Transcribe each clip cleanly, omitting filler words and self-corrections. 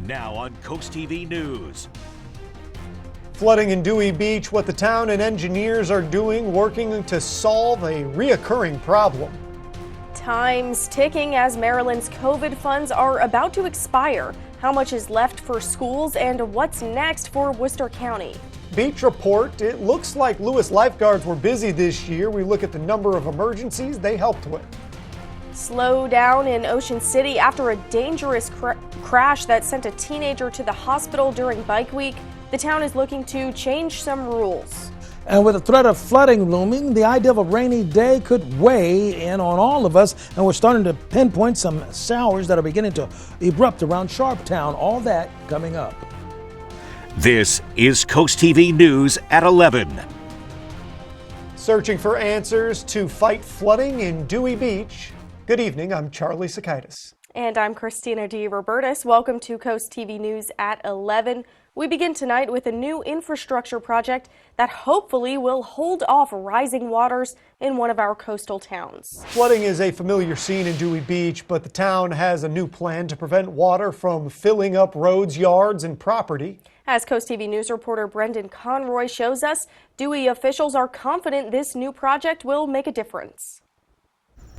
Now on CoastTV News. Flooding in Dewey Beach, what the town and engineers are doing, working to solve a reoccurring problem. Time's ticking as Maryland's COVID funds are about to expire. How much is left for schools and what's next for Worcester County? Beach report, it looks like Lewis lifeguards were busy this year. We look at the number of emergencies they helped with. Slow down in Ocean City after a dangerous crash that sent a teenager to the hospital during Bike Week. The town is looking to change some rules. And with the threat of flooding looming, the idea of a rainy day could weigh in on all of us, and we're starting to pinpoint some showers that are beginning to erupt around Sharptown. All that coming up. This is CoastTV News at 11. Searching for answers to fight flooding in Dewey Beach. Good evening, I'm Charlie Sakaitis. And I'm Christina D. Robertus. Welcome to CoastTV News at 11. We begin tonight with a new infrastructure project that hopefully will hold off rising waters in one of our coastal towns. Flooding is a familiar scene in Dewey Beach, but the town has a new plan to prevent water from filling up roads, yards, and property. As CoastTV News reporter Brendan Conroy shows us, Dewey officials are confident this new project will make a difference.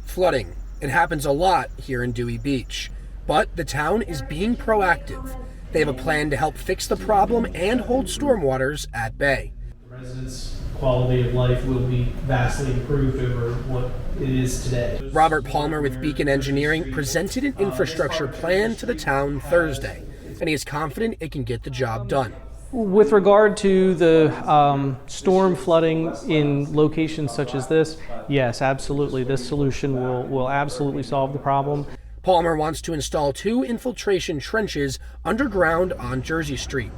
Flooding. It happens a lot here in Dewey Beach, but the town is being proactive. They have a plan to help fix the problem and hold stormwaters at bay. Residents' quality of life will be vastly improved over what it is today. Robert Palmer with Beacon Engineering presented an infrastructure plan to the town Thursday, and he is confident it can get the job done. With regard to the storm flooding in locations such as this, yes, absolutely. This solution will absolutely solve the problem. Palmer wants to install 2 infiltration trenches underground on Jersey Street.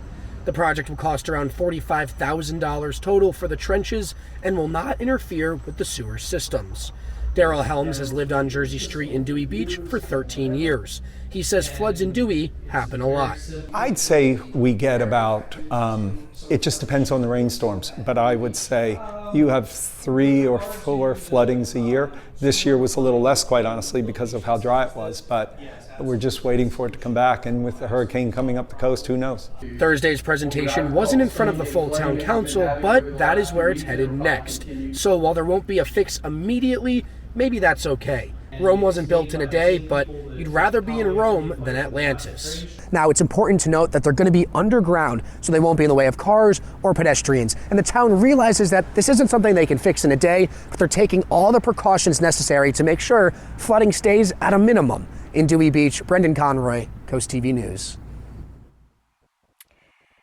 The project will cost around $45,000 total for the trenches and will not interfere with the sewer systems. Daryl Helms has lived on Jersey Street in Dewey Beach for 13 years. He says floods in Dewey happen a lot. I'd say we get about, it just depends on the rainstorms, but I would say you have 3 or 4 floodings a year. This year was a little less, quite honestly, because of how dry it was, but we're just waiting for it to come back, and with the hurricane coming up the coast, who knows? Thursday's presentation wasn't in front of the full town council, but that is where it's headed next. So while there won't be a fix immediately, maybe that's okay. Rome wasn't built in a day, but you'd rather be in Rome than Atlantis. Now, it's important to note that they're going to be underground, so they won't be in the way of cars or pedestrians. And the town realizes that this isn't something they can fix in a day, but they're taking all the precautions necessary to make sure flooding stays at a minimum. In Dewey Beach, Brendan Conroy, CoastTV News.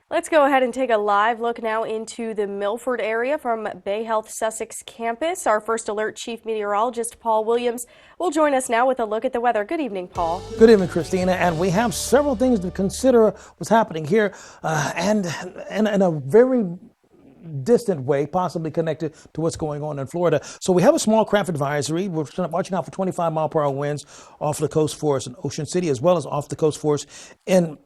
Let's go ahead and take a live look now into the Milford area from Bay Health Sussex campus. Our first alert chief meteorologist, Paul Williams, will join us now with a look at the weather. Good evening, Paul. Good evening, Christina. And we have several things to consider what's happening here and in a very distant way, possibly connected to what's going on in Florida. So we have a small craft advisory. We're watching out for 25-mile-per-hour winds off the coast for us in Ocean City, as well as off the coast for us in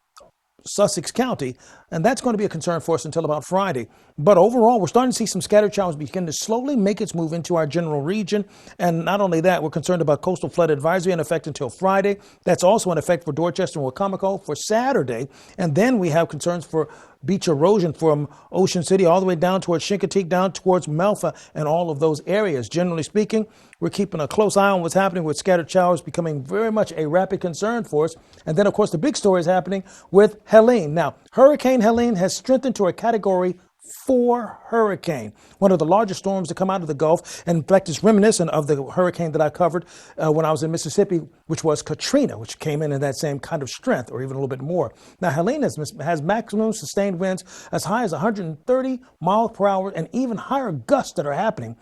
Sussex County, and that's going to be a concern for us until about Friday. But overall, we're starting to see some scattered showers begin to slowly make its move into our general region. And not only that, we're concerned about coastal flood advisory in effect until Friday. That's also in effect for Dorchester and Wacomico for Saturday. And then we have concerns for beach erosion from Ocean City all the way down towards Chincoteague, down towards Melfa, and all of those areas. Generally speaking, we're keeping a close eye on what's happening with scattered showers becoming very much a rapid concern for us. And then, of course, the big story is happening with Helene. Now, Hurricane Helene has strengthened to a Category 4 hurricane, one of the largest storms to come out of the Gulf. And in fact, it's reminiscent of the hurricane that I covered when I was in Mississippi, which was Katrina, which came in that same kind of strength or even a little bit more. Now, Helene has maximum sustained winds as high as 130 miles per hour and even higher gusts that are happening.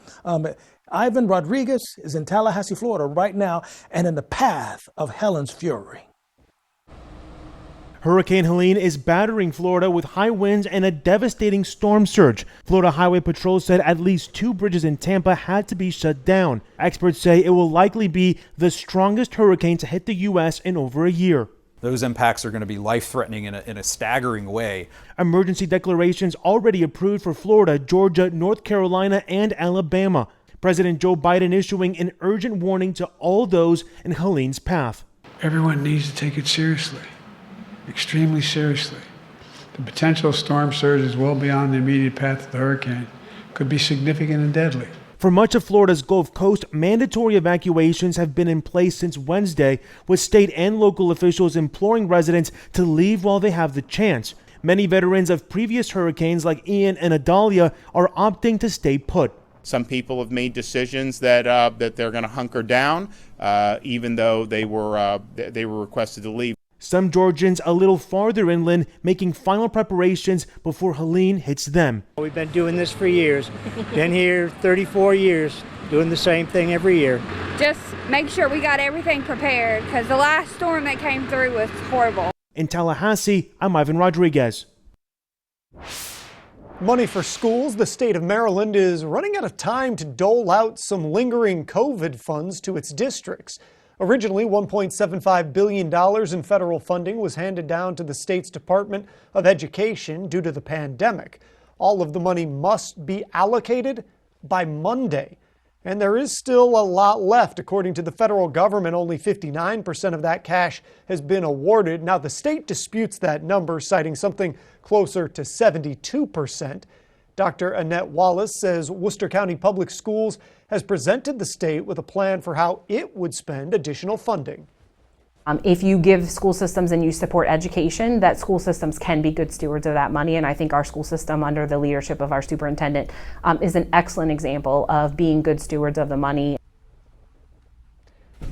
Ivan Rodriguez is in Tallahassee, Florida right now and in the path of Helene's fury. Hurricane Helene is battering Florida with high winds and a devastating storm surge. Florida Highway Patrol said at least 2 bridges in Tampa had to be shut down. Experts say it will likely be the strongest hurricane to hit the U.S. in over a year. Those impacts are going to be life-threatening in a staggering way. Emergency declarations already approved for Florida, Georgia, North Carolina, and Alabama. President Joe Biden issuing an urgent warning to all those in Helene's path. Everyone needs to take it seriously. extremely seriously. The potential storm surges well beyond the immediate path of the hurricane could be significant and deadly. For much of Florida's Gulf Coast, mandatory evacuations have been in place since Wednesday, with state and local officials imploring residents to leave while they have the chance. Many veterans of previous hurricanes like Ian and Idalia are opting to stay put. Some people have made decisions that they're going to hunker down, even though they were requested to leave. Some Georgians a little farther inland making final preparations before Helene hits them. We've been doing this for years. Been here 34 years, doing the same thing every year. Just make sure we got everything prepared, because the last storm that came through was horrible. In Tallahassee, I'm Ivan Rodriguez. Money for schools. The state of Maryland is running out of time to dole out some lingering COVID funds to its districts. Originally, $1.75 billion in federal funding was handed down to the state's Department of Education due to the pandemic. All of the money must be allocated by Monday. And there is still a lot left. According to the federal government, only 59% of that cash has been awarded. Now, the state disputes that number, citing something closer to 72%. Dr. Annette Wallace says Worcester County Public Schools has presented the state with a plan for how it would spend additional funding. If you give school systems and you support education, that school systems can be good stewards of that money. And I think our school system, under the leadership of our superintendent, is an excellent example of being good stewards of the money.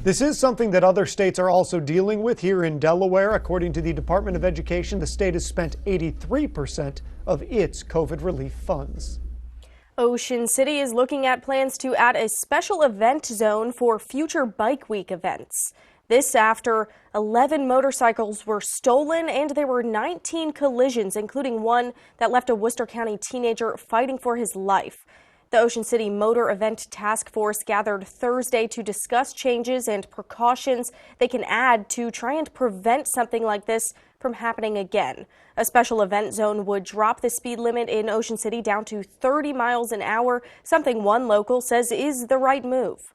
This is something that other states are also dealing with. Here in Delaware, according to the Department of Education, the state has spent 83% of its COVID relief funds. Ocean City is looking at plans to add a special event zone for future Bike Week events. This after 11 motorcycles were stolen and there were 19 collisions, including one that left a Worcester County teenager fighting for his life. The Ocean City Motor Event Task Force gathered Thursday to discuss changes and precautions they can add to try and prevent something like this from happening again. A special event zone would drop the speed limit in Ocean City down to 30 miles an hour, something one local says is the right move.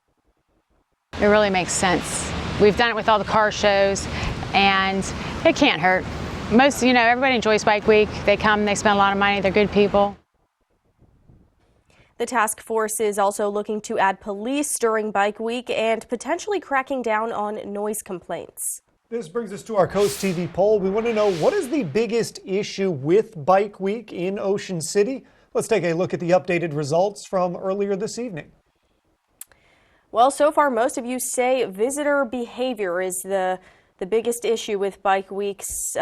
It really makes sense. We've done it with all the car shows, and it can't hurt. Everybody enjoys Bike Week. They come, they spend a lot of money, they're good people. The task force is also looking to add police during Bike Week and potentially cracking down on noise complaints. This brings us to our Coast TV poll. We want to know, what is the biggest issue with Bike Week in Ocean City? Let's take a look at the updated results from earlier this evening. Well, so far, most of you say visitor behavior is the biggest issue with Bike Weeks.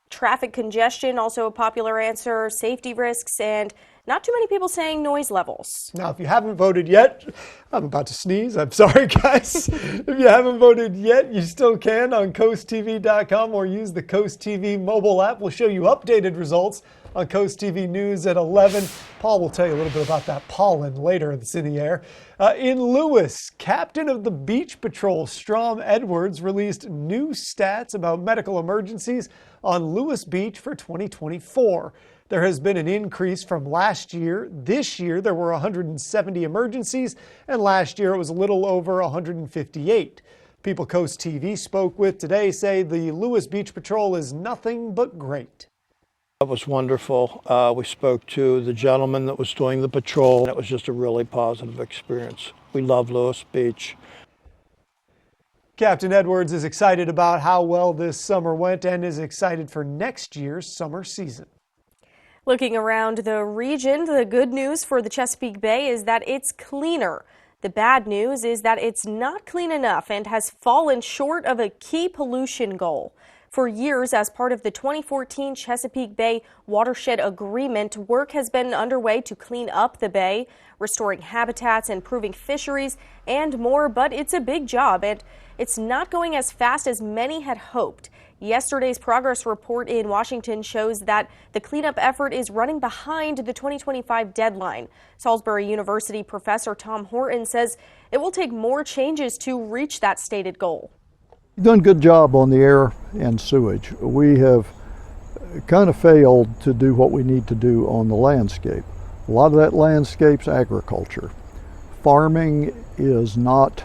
Traffic congestion, also a popular answer, safety risks, and not too many people saying noise levels. Now, if you haven't voted yet, I'm about to sneeze. I'm sorry, guys. If you haven't voted yet, you still can on CoastTV.com or use the Coast TV mobile app. We'll show you updated results on Coast TV News at 11. Paul will tell you a little bit about that pollen later that's in the air. In Lewis, Captain of the Beach Patrol Strom Edwards released new stats about medical emergencies on Lewis Beach for 2024. There has been an increase from last year. This year, there were 170 emergencies, and last year it was a little over 158. People Coast TV spoke with today say the Lewis Beach Patrol is nothing but great. That was wonderful. We spoke to the gentleman that was doing the patrol. It was just a really positive experience. We love Lewis Beach. Captain Edwards is excited about how well this summer went and is excited for next year's summer season. Looking around the region, the good news for the Chesapeake Bay is that it's cleaner. The bad news is that it's not clean enough and has fallen short of a key pollution goal. For years, as part of the 2014 Chesapeake Bay Watershed Agreement, work has been underway to clean up the bay, restoring habitats, improving fisheries, and more, but it's a big job, and it's not going as fast as many had hoped. Yesterday's progress report in Washington shows that the cleanup effort is running behind the 2025 deadline. Salisbury University professor Tom Horton says it will take more changes to reach that stated goal. We've done a good job on the air and sewage. We have kind of failed to do what we need to do on the landscape. A lot of that landscape's agriculture. Farming is not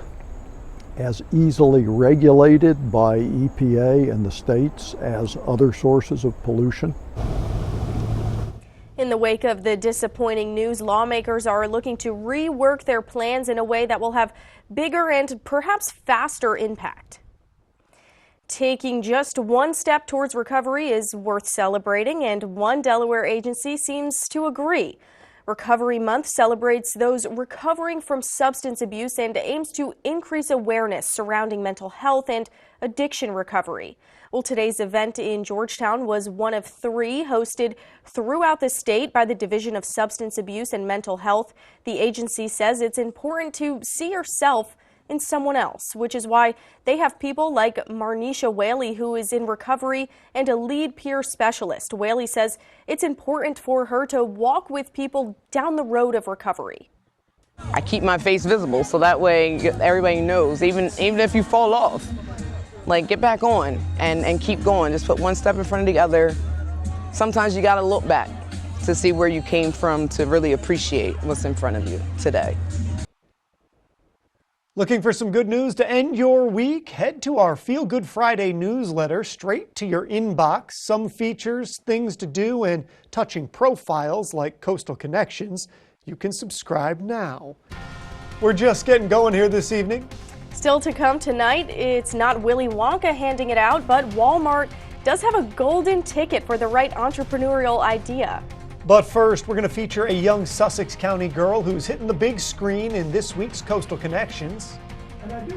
as easily regulated by EPA and the states as other sources of pollution. In the wake of the disappointing news, lawmakers are looking to rework their plans in a way that will have bigger and perhaps faster impact. Taking just one step towards recovery is worth celebrating, and one Delaware agency seems to agree. Recovery Month celebrates those recovering from substance abuse and aims to increase awareness surrounding mental health and addiction recovery. Well, today's event in Georgetown was one of 3 hosted throughout the state by the Division of Substance Abuse and Mental Health. The agency says it's important to see yourself in someone else, which is why they have people like Marnisha Whaley, who is in recovery and a lead peer specialist. Whaley says it's important for her to walk with people down the road of recovery. I keep my face visible so that way everybody knows, even if you fall off, like get back on and keep going. Just put one step in front of the other. Sometimes you gotta look back to see where you came from to really appreciate what's in front of you today. Looking for some good news to end your week? Head to our Feel Good Friday newsletter straight to your inbox. Some features, things to do, and touching profiles like Coastal Connections. You can subscribe now. We're just getting going here this evening. Still to come tonight, it's not Willy Wonka handing it out, but Walmart does have a golden ticket for the right entrepreneurial idea. But first, we're going to feature a young Sussex County girl who's hitting the big screen in this week's Coastal Connections.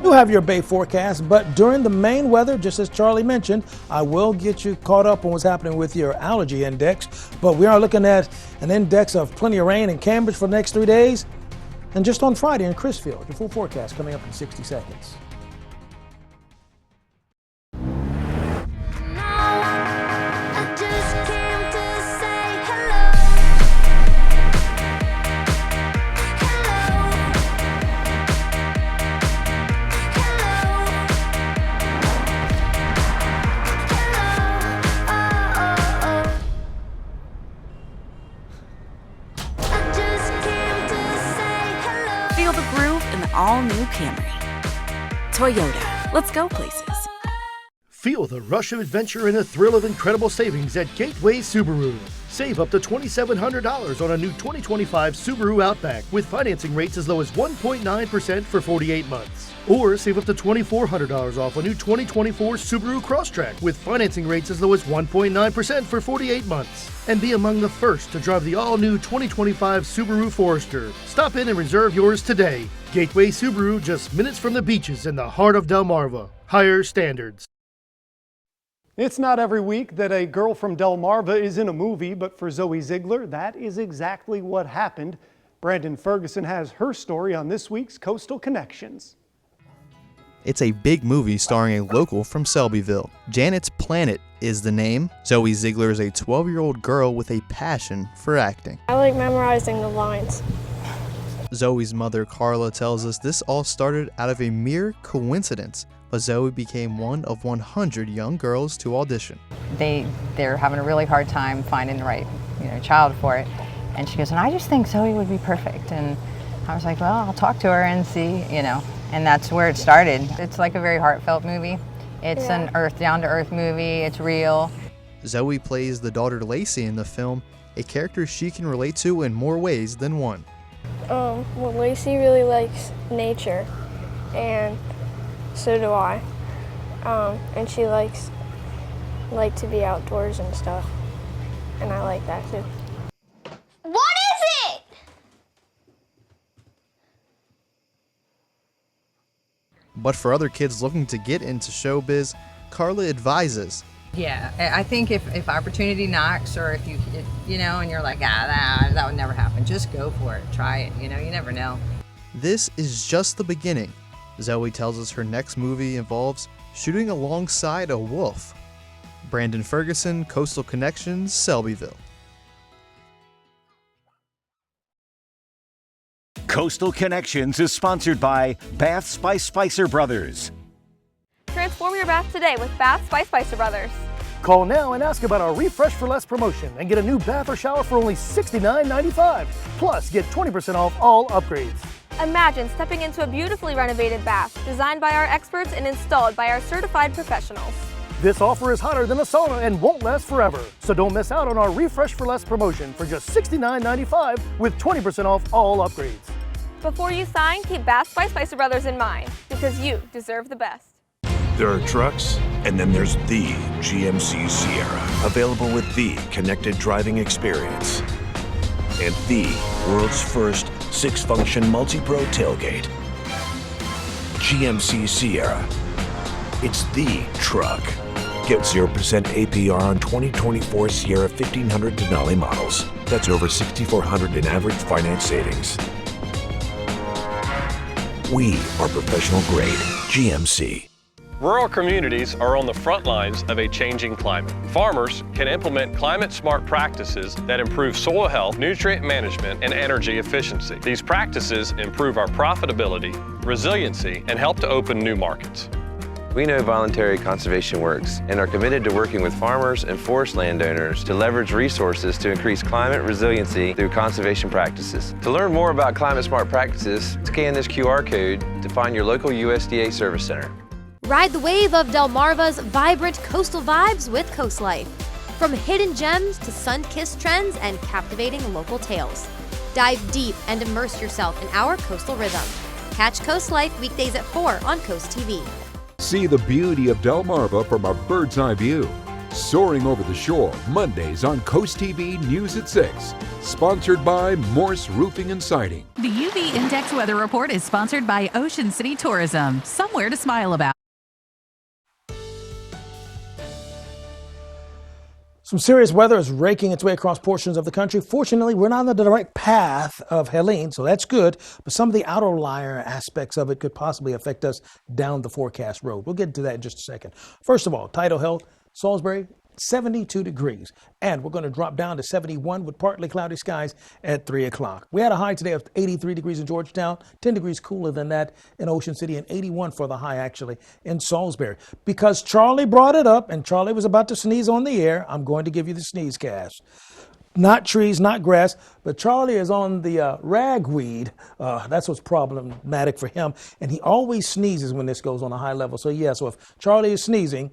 You have your Bay forecast, but during the main weather, just as Charlie mentioned, I will get you caught up on what's happening with your allergy index. But we are looking at an index of plenty of rain in Cambridge for the next 3 days. And just on Friday in Crisfield, your full forecast coming up in 60 seconds. Feel the groove in the all-new Camry. Toyota, let's go places. Feel the rush of adventure and the thrill of incredible savings at Gateway Subaru. Save up to $2,700 on a new 2025 Subaru Outback with financing rates as low as 1.9% for 48 months. Or save up to $2,400 off a new 2024 Subaru Crosstrek with financing rates as low as 1.9% for 48 months. And be among the first to drive the all-new 2025 Subaru Forester. Stop in and reserve yours today. Gateway Subaru, just minutes from the beaches in the heart of Delmarva. Higher standards. It's not every week that a girl from Delmarva is in a movie, but for Zoe Ziegler, that is exactly what happened. Brandon Ferguson has her story on this week's Coastal Connections. It's a big movie starring a local from Selbyville. Janet's Planet is the name. Zoe Ziegler is a 12-year-old girl with a passion for acting. I like memorizing the lines. Zoe's mother, Carla, tells us this all started out of a mere coincidence, but Zoe became one of 100 young girls to audition. They're having a really hard time finding the right, child for it. And she goes, and I just think Zoe would be perfect. And I was like, well, I'll talk to her and see, and that's where it started. It's like a very heartfelt movie. It's an down-to-earth movie. It's real. Zoe plays the daughter Lacey in the film, a character she can relate to in more ways than one. Well, Lacey really likes nature, and so do I. And she likes to be outdoors and stuff, and I like that too. What is it? But for other kids looking to get into showbiz, Carla advises. Yeah, I think if opportunity knocks, or if and you're like, that would never happen, just go for it, try it, you never know. This is just the beginning. Zoe tells us her next movie involves shooting alongside a wolf. Brandon Ferguson, Coastal Connections, Selbyville. Coastal Connections is sponsored by Baths by Spicer Brothers. Transform your bath today with Baths by Spicer Brothers. Call now and ask about our Refresh for Less promotion and get a new bath or shower for only $69.95. Plus, get 20% off all upgrades. Imagine stepping into a beautifully renovated bath, designed by our experts and installed by our certified professionals. This offer is hotter than a sauna and won't last forever. So don't miss out on our Refresh for Less promotion for just $69.95 with 20% off all upgrades. Before you sign, keep Bath by Spicer Brothers in mind, because you deserve the best. There are trucks, and then there's the GMC Sierra, available with the connected driving experience and the world's first 6-function multi-pro tailgate. GMC Sierra. It's the truck. Get 0% APR on 2024 Sierra 1500 Denali models. That's over $6,400 in average finance savings. We are professional grade GMC. Rural communities are on the front lines of a changing climate. Farmers can implement climate-smart practices that improve soil health, nutrient management, and energy efficiency. These practices improve our profitability, resiliency, and help to open new markets. We know voluntary conservation works and are committed to working with farmers and forest landowners to leverage resources to increase climate resiliency through conservation practices. To learn more about climate-smart practices, scan this QR code to find your local USDA service center. Ride the wave of Delmarva's vibrant coastal vibes with Coast Life. From hidden gems to sun-kissed trends and captivating local tales. Dive deep and immerse yourself in our coastal rhythm. Catch Coast Life weekdays at 4 on CoastTV. See the beauty of Delmarva from a bird's eye view. Soaring over the shore, Mondays on CoastTV News at 6. Sponsored by Morse Roofing and Siding. The UV Index Weather Report is sponsored by Ocean City Tourism. Somewhere to smile about. Some serious weather is raking its way across portions of the country. Fortunately, we're not on the direct path of Helene, so that's good. But some of the outlier aspects of it could possibly affect us down the forecast road. We'll get into that in just a second. First of all, tidal health, Salisbury, 72 degrees. And we're going to drop down to 71 with partly cloudy skies at 3 o'clock. We had a high today of 83 degrees in Georgetown, 10 degrees cooler than that in Ocean City, and 81 for the high actually in Salisbury. Because Charlie brought it up and Charlie was about to sneeze on the air, I'm going to give you the sneeze cast. Not trees, not grass, but Charlie is on the ragweed. That's what's problematic for him. And he always sneezes when this goes on a high level. So yeah, so if Charlie is sneezing,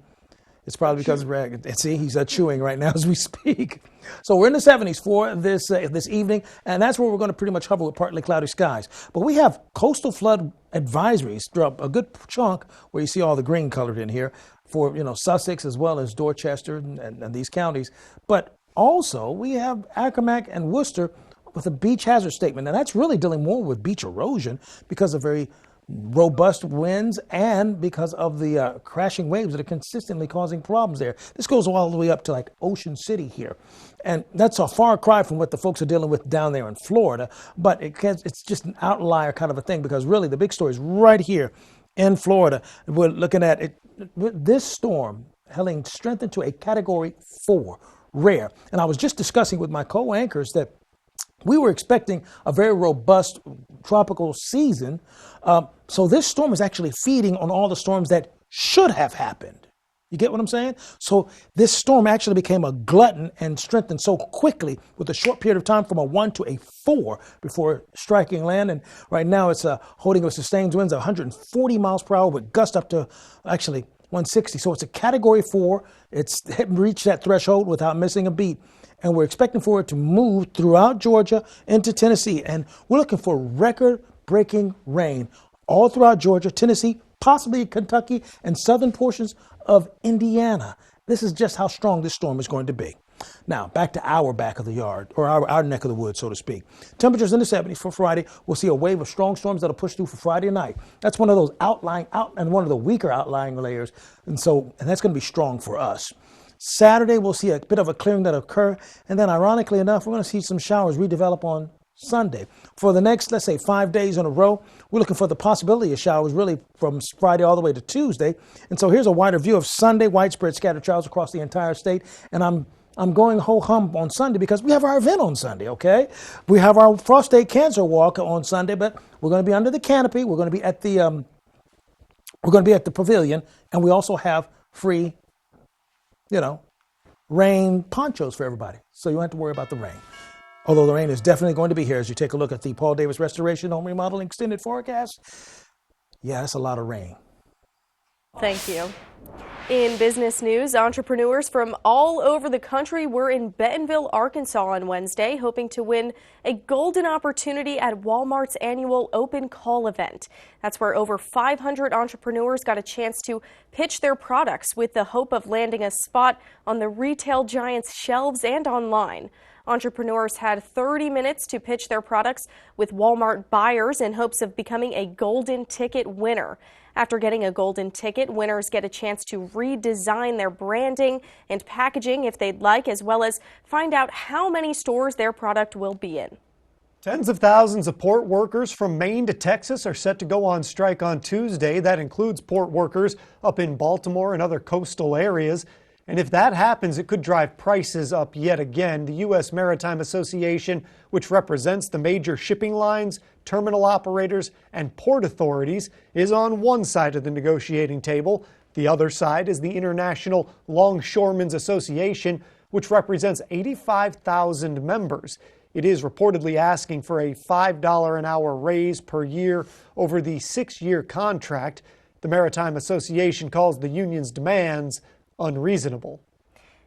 it's probably because of rag. See, he's chewing right now as we speak. So we're in the 70s for this evening, and that's where we're going to pretty much hover with partly cloudy skies. But we have coastal flood advisories throughout a good chunk where you see all the green colored in here for Sussex as well as Dorchester and these counties. But also we have Accomack and Worcester with a beach hazard statement. Now that's really dealing more with beach erosion because of very robust winds and because of the crashing waves that are consistently causing problems there. This goes all the way up to like Ocean City here. And that's a far cry from what the folks are dealing with down there in Florida. But it's just an outlier kind of a thing because really the big story is right here in Florida. We're looking at it. This storm, Helene, strengthened to a Category 4, rare. And I was just discussing with my co-anchors that we were expecting a very robust tropical season. So this storm is actually feeding on all the storms that should have happened. You get what I'm saying? So this storm actually became a glutton and strengthened so quickly with a short period of time from a 1 to a 4 before striking land. And right now it's holding with sustained winds of 140 miles per hour with gusts up to actually 160. So it's a Category 4. It's reached that threshold without missing a beat. And we're expecting for it to move throughout Georgia into Tennessee. And we're looking for record-breaking rain all throughout Georgia, Tennessee, possibly Kentucky, and southern portions of Indiana. This is just how strong this storm is going to be. Now, back to our back of the yard, or our neck of the woods, so to speak. Temperatures in the 70s for Friday. We'll see a wave of strong storms that'll push through for Friday night. That's one of those and one of the weaker outlying layers. And that's going to be strong for us. Saturday, we'll see a bit of a clearing that'll occur. And then, ironically enough, we're going to see some showers redevelop on Sunday. For the next, let's say, 5 days in a row, we're looking for the possibility of showers really from Friday all the way to Tuesday. And so here's a wider view of Sunday, widespread scattered showers across the entire state. And I'm going ho-hum on Sunday because we have our event on Sunday, okay? We have our Frost Day Cancer Walk on Sunday, but we're going to be under the canopy. We're going to be at the pavilion, and we also have free rain ponchos for everybody. So you don't have to worry about the rain. Although the rain is definitely going to be here as you take a look at the Paul Davis Restoration Home Remodeling Extended Forecast. Yeah, that's a lot of rain. Thank you. In business news, entrepreneurs from all over the country were in Bentonville, Arkansas on Wednesday, hoping to win a golden opportunity at Walmart's annual open call event. That's where over 500 entrepreneurs got a chance to pitch their products with the hope of landing a spot on the retail giant's shelves and online. Entrepreneurs had 30 minutes to pitch their products with Walmart buyers in hopes of becoming a golden ticket winner. After getting a golden ticket, winners get a chance to redesign their branding and packaging if they'd like, as well as find out how many stores their product will be in. Tens of thousands of port workers from Maine to Texas are set to go on strike on Tuesday. That includes port workers up in Baltimore and other coastal areas. And if that happens, it could drive prices up yet again. The U.S. Maritime Association, which represents the major shipping lines, terminal operators, and port authorities, is on one side of the negotiating table. The other side is the International Longshoremen's Association, which represents 85,000 members. It is reportedly asking for a $5 an hour raise per year over the 6-year contract. The Maritime Association calls the union's demands unreasonable.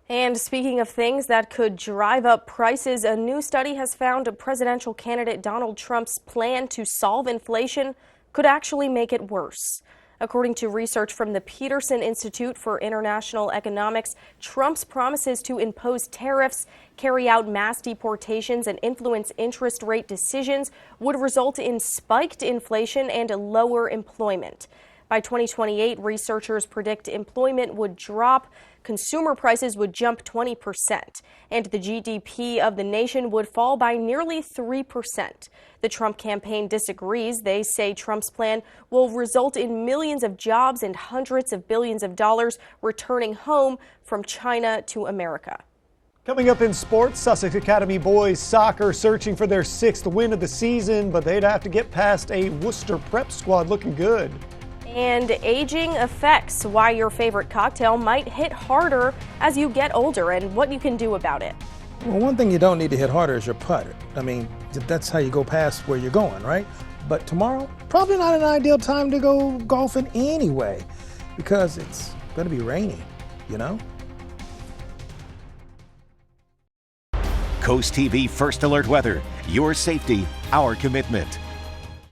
And speaking of things that could drive up prices, a new study has found presidential candidate Donald Trump's plan to solve inflation could actually make it worse. According to research from the Peterson Institute for International Economics, Trump's promises to impose tariffs, carry out mass deportations, and influence interest rate decisions would result in spiked inflation and lower employment. By 2028, researchers predict employment would drop, consumer prices would jump 20%, and the GDP of the nation would fall by nearly 3%. The Trump campaign disagrees. They say Trump's plan will result in millions of jobs and hundreds of billions of dollars returning home from China to America. Coming up in sports, Sussex Academy boys soccer searching for their 6th win of the season, but they'd have to get past a Worcester prep squad looking good. And aging affects why your favorite cocktail might hit harder as you get older and what you can do about it. Well, one thing you don't need to hit harder is your putter. I mean, that's how you go past where you're going, right? But tomorrow, probably not an ideal time to go golfing anyway, because it's going to be rainy, you know? Coast TV First Alert Weather. Your safety, our commitment.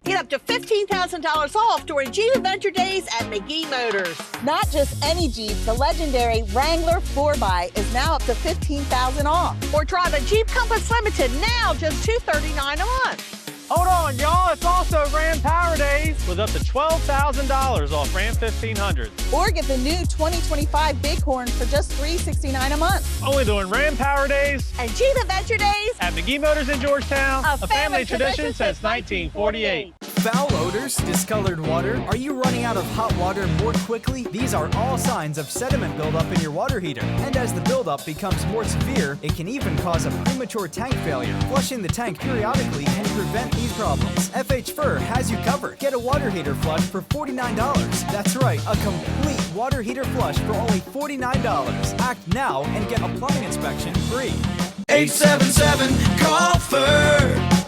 Get up to $15,000 off during Jeep Adventure Days at McGee Motors. Not just any Jeep, the legendary Wrangler 4x is now up to $15,000 off. Or drive a Jeep Compass Limited now just $239 a month. Hold on, y'all. It's also Ram Power Days with up to $12,000 off Ram 1500s. Or get the new 2025 Bighorn for just $369 a month. Only during Ram Power Days and Jeep Adventure Days at McGee Motors in Georgetown, a family tradition since 1948. Foul odors, discolored water. Are you running out of hot water more quickly? These are all signs of sediment buildup in your water heater. And as the buildup becomes more severe, it can even cause a premature tank failure. Flushing the tank periodically can prevent these problems. FH Fur has you covered. Get a water heater flush for $49. That's right, a complete water heater flush for only $49. Act now and get a plumbing inspection free. 877-CALL-FUR.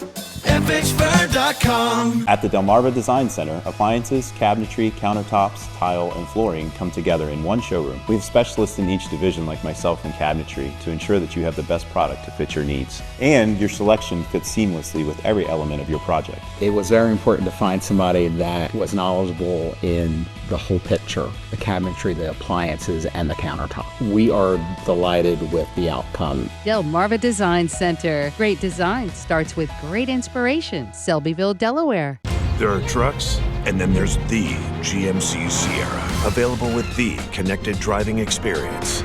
FHFur.com. At the Delmarva Design Center, appliances, cabinetry, countertops, tile, and flooring come together in one showroom. We have specialists in each division like myself in cabinetry to ensure that you have the best product to fit your needs. And your selection fits seamlessly with every element of your project. It was very important to find somebody that was knowledgeable in the whole picture, the cabinetry, the appliances, and the countertop. We are delighted with the outcome. Delmarva Design Center. Great design starts with great inspiration. Selbyville, Delaware. There are trucks, and then there's the GMC Sierra, available with the connected driving experience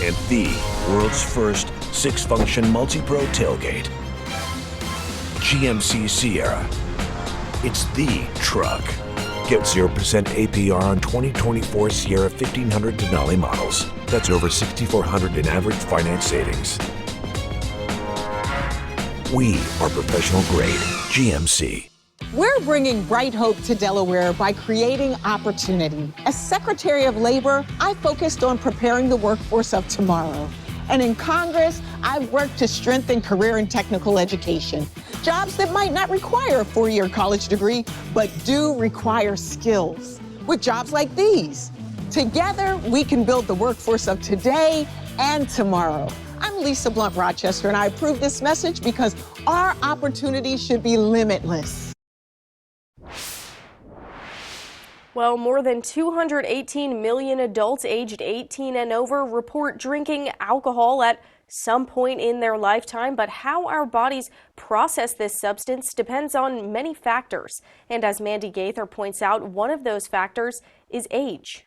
and the world's first 6-function multi-pro tailgate. GMC Sierra. It's the truck. Get 0% APR on 2024 Sierra 1500 Denali models. That's over $6,400 in average finance savings. We are professional grade GMC. We're bringing bright hope to Delaware by creating opportunity. As Secretary of Labor, I focused on preparing the workforce of tomorrow. And in Congress, I've worked to strengthen career and technical education. Jobs that might not require a four-year college degree, but do require skills. With jobs like these. Together, we can build the workforce of today and tomorrow. I'm Lisa Blunt Rochester, and I approve this message because our opportunities should be limitless. Well, more than 218 million adults aged 18 and over report drinking alcohol at some point in their lifetime, but how our bodies process this substance depends on many factors. And as Mandy Gaither points out, one of those factors is age.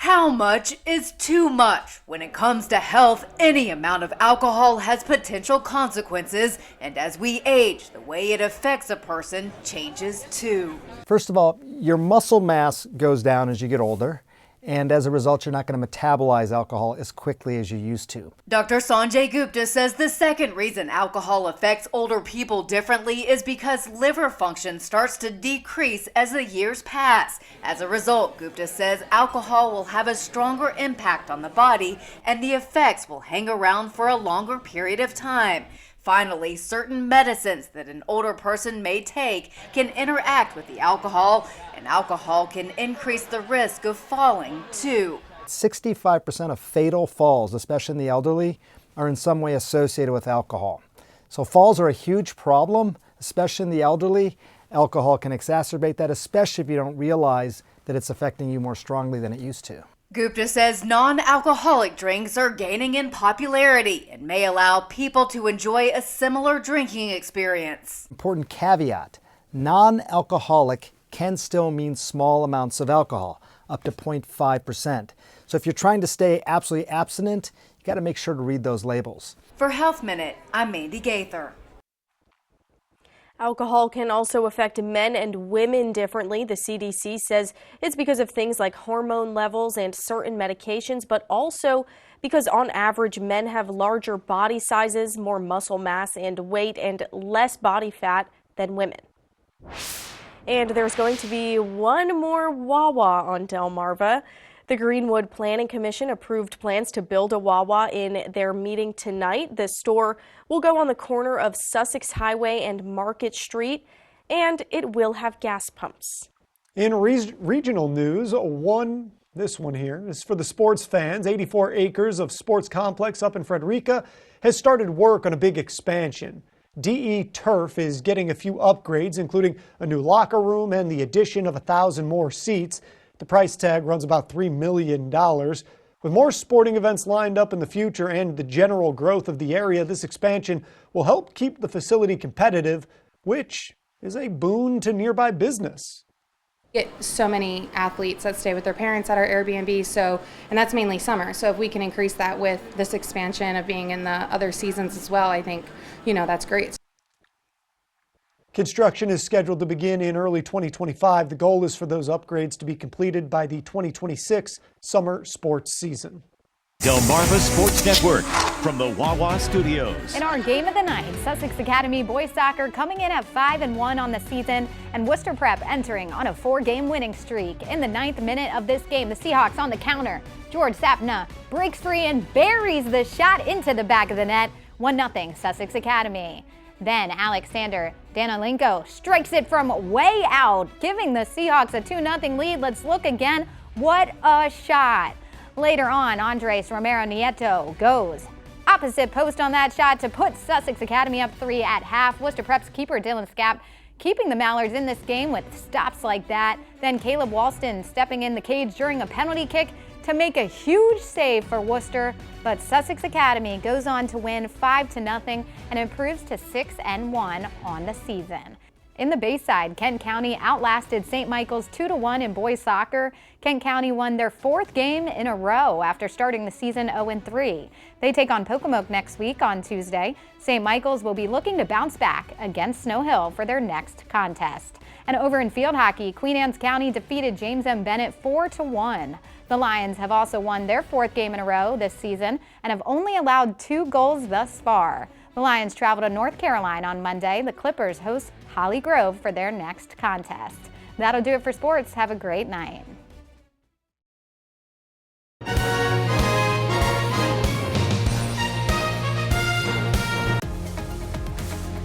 How much is too much? When it comes to health, any amount of alcohol has potential consequences, and as we age, the way it affects a person changes too. First of all, your muscle mass goes down as you get older, and as a result, you're not going to metabolize alcohol as quickly as you used to. Dr. Sanjay Gupta says the second reason alcohol affects older people differently is because liver function starts to decrease as the years pass. As a result, Gupta says alcohol will have a stronger impact on the body and the effects will hang around for a longer period of time. Finally, certain medicines that an older person may take can interact with the alcohol, and alcohol can increase the risk of falling too. 65% of fatal falls, especially in the elderly, are in some way associated with alcohol. So falls are a huge problem, especially in the elderly. Alcohol can exacerbate that, especially if you don't realize that it's affecting you more strongly than it used to. Gupta says non-alcoholic drinks are gaining in popularity and may allow people to enjoy a similar drinking experience. Important caveat, non-alcoholic can still mean small amounts of alcohol, up to 0.5%. So if you're trying to stay absolutely abstinent, you got to make sure to read those labels. For Health Minute, I'm Mandy Gaither. Alcohol can also affect men and women differently. The CDC says it's because of things like hormone levels and certain medications, but also because on average men have larger body sizes, more muscle mass and weight, and less body fat than women. And there's going to be one more Wawa on Delmarva. The Greenwood Planning Commission approved plans to build a Wawa in their meeting tonight. The store will go on the corner of Sussex Highway and Market Street, and it will have gas pumps. In regional news, this one here is for the sports fans. 84 acres of sports complex up in Frederica has started work on a big expansion. DE Turf is getting a few upgrades, including a new locker room and the addition of 1,000 more seats. The price tag runs about $3 million. With more sporting events lined up in the future and the general growth of the area, this expansion will help keep the facility competitive, which is a boon to nearby business. Get so many athletes that stay with their parents at our Airbnb, and that's mainly summer. So if we can increase that with this expansion of being in the other seasons as well, I think, that's great. Construction is scheduled to begin in early 2025. The goal is for those upgrades to be completed by the 2026 summer sports season. Delmarva Sports Network from the Wawa Studios. In our game of the night, Sussex Academy boys soccer coming in at 5-1 on the season, and Worcester Prep entering on a 4-game winning streak. In the 9th minute of this game, the Seahawks on the counter. George Sapna breaks free and buries the shot into the back of the net. 1-0 Sussex Academy. Then Alexander Danilenko strikes it from way out, giving the Seahawks a 2-0 lead. Let's look again. What a shot. Later on, Andres Romero Nieto goes opposite post on that shot to put Sussex Academy up 3 at half. Worcester Prep's keeper Dylan Scapp keeping the Mallards in this game with stops like that. Then Caleb Walston stepping in the cage during a penalty kick to make a huge save for Worcester, but Sussex Academy goes on to win 5-0 and improves to 6-1 on the season. In the Bayside, Kent County outlasted St. Michael's 2-1 in boys soccer. Kent County won their 4th game in a row after starting the season 0-3. They take on Pocomoke next week on Tuesday. St. Michael's will be looking to bounce back against Snow Hill for their next contest. And over in field hockey, Queen Anne's County defeated James M. Bennett 4-1. The Lions have also won their 4th game in a row this season and have only allowed 2 goals thus far. The Lions travel to North Carolina on Monday. The Clippers host Holly Grove for their next contest. That'll do it for sports. Have a great night.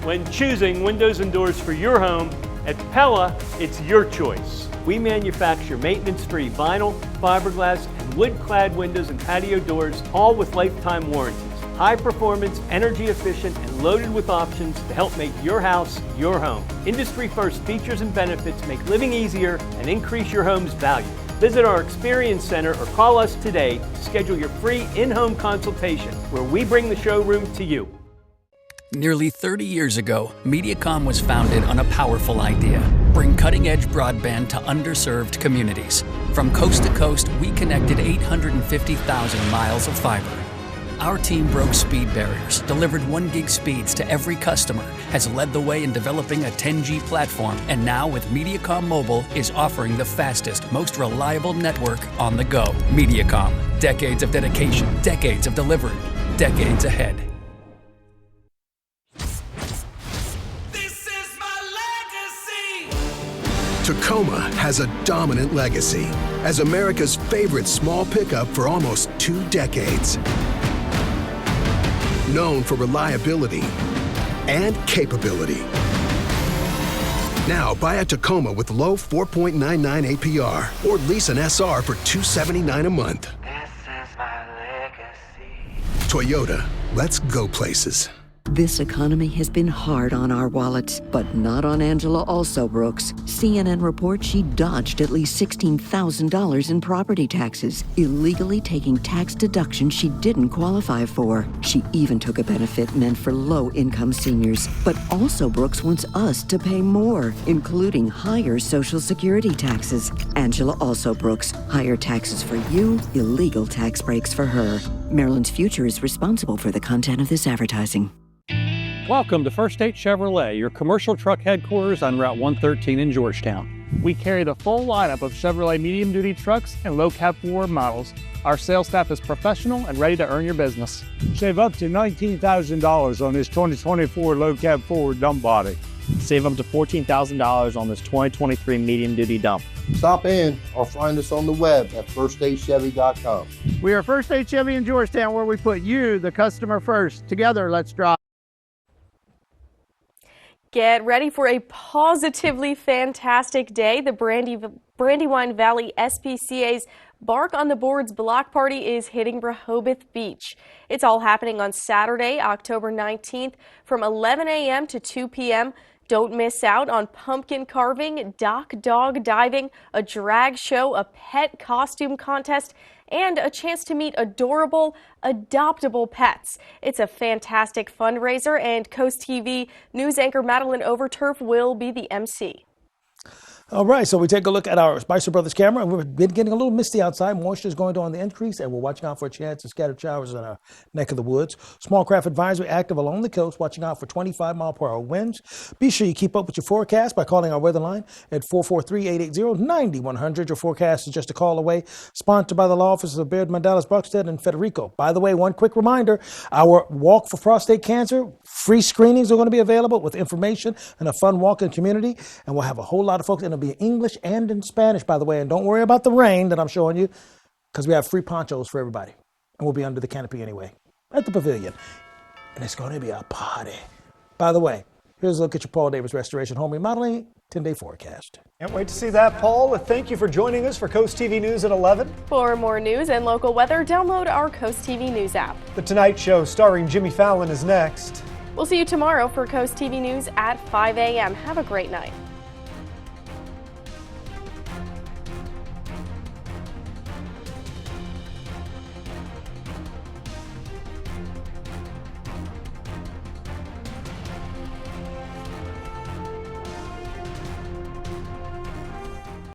When choosing windows and doors for your home, at Pella, it's your choice. We manufacture maintenance-free vinyl, fiberglass, and wood-clad windows and patio doors, all with lifetime warranties. High performance, energy efficient, and loaded with options to help make your house your home. Industry first features and benefits make living easier and increase your home's value. Visit our Experience Center or call us today to schedule your free in-home consultation where we bring the showroom to you. Nearly 30 years ago, Mediacom was founded on a powerful idea: bring cutting-edge broadband to underserved communities. From coast to coast, we connected 850,000 miles of fiber. Our team broke speed barriers, delivered 1 gig speeds to every customer, has led the way in developing a 10G platform, and now with Mediacom Mobile is offering the fastest, most reliable network on the go. Mediacom, decades of dedication, decades of delivery, decades ahead. Tacoma has a dominant legacy as America's favorite small pickup for almost 2 decades. Known for reliability and capability. Now buy a Tacoma with low 4.99 APR or lease an SR for $279 a month. This is my legacy. Toyota, let's go places. This economy has been hard on our wallets, but not on Angela Alsobrooks. CNN reports she dodged at least $16,000 in property taxes, illegally taking tax deductions she didn't qualify for. She even took a benefit meant for low-income seniors. But Alsobrooks wants us to pay more, including higher Social Security taxes. Angela Alsobrooks, higher taxes for you, illegal tax breaks for her. Maryland's Future is responsible for the content of this advertising. Welcome to First State Chevrolet, your commercial truck headquarters on Route 113 in Georgetown. We carry the full lineup of Chevrolet medium-duty trucks and low-cab forward models. Our sales staff is professional and ready to earn your business. Save up to $19,000 on this 2024 low-cab forward dump body. Save up to $14,000 on this 2023 medium-duty dump. Stop in or find us on the web at firststatechevy.com. We are First State Chevy in Georgetown, where we put you, the customer, first. Together, let's drive. Get ready for a positively fantastic day. The Brandywine Valley SPCA's Bark on the Boards block party is hitting Rehoboth Beach. It's all happening on Saturday, October 19th from 11 a.m. to 2 p.m. Don't miss out on pumpkin carving, dock dog diving, a drag show, a pet costume contest, and a chance to meet adorable, adoptable pets. It's a fantastic fundraiser, and Coast TV news anchor Madeline Overturf will be the MC. All right, so we take a look at our Spicer Brothers camera, and we've been getting a little misty outside. Moisture is going on the increase, and we're watching out for a chance of scattered showers in our neck of the woods. Small craft advisory active along the coast, watching out for 25-mile-per-hour winds. Be sure you keep up with your forecast by calling our weather line at 443-880-9100. Your forecast is just a call away. Sponsored by the law offices of Baird, Mandalas, Buckstead, and Federico. By the way, one quick reminder, our Walk for Prostate Cancer, free screenings are going to be available with information and a fun walk in community, and we'll have a whole lot of folks in. It'll be in English and in Spanish, by the way. And don't worry about the rain that I'm showing you, because we have free ponchos for everybody. And we'll be under the canopy anyway, at the pavilion. And it's going to be a party. By the way, here's a look at your Paul Davis Restoration Home Remodeling 10-day forecast. Can't wait to see that, Paul. Thank you for joining us for Coast TV News at 11. For more news and local weather, download our Coast TV News app. The Tonight Show starring Jimmy Fallon is next. We'll see you tomorrow for Coast TV News at 5 a.m. Have a great night.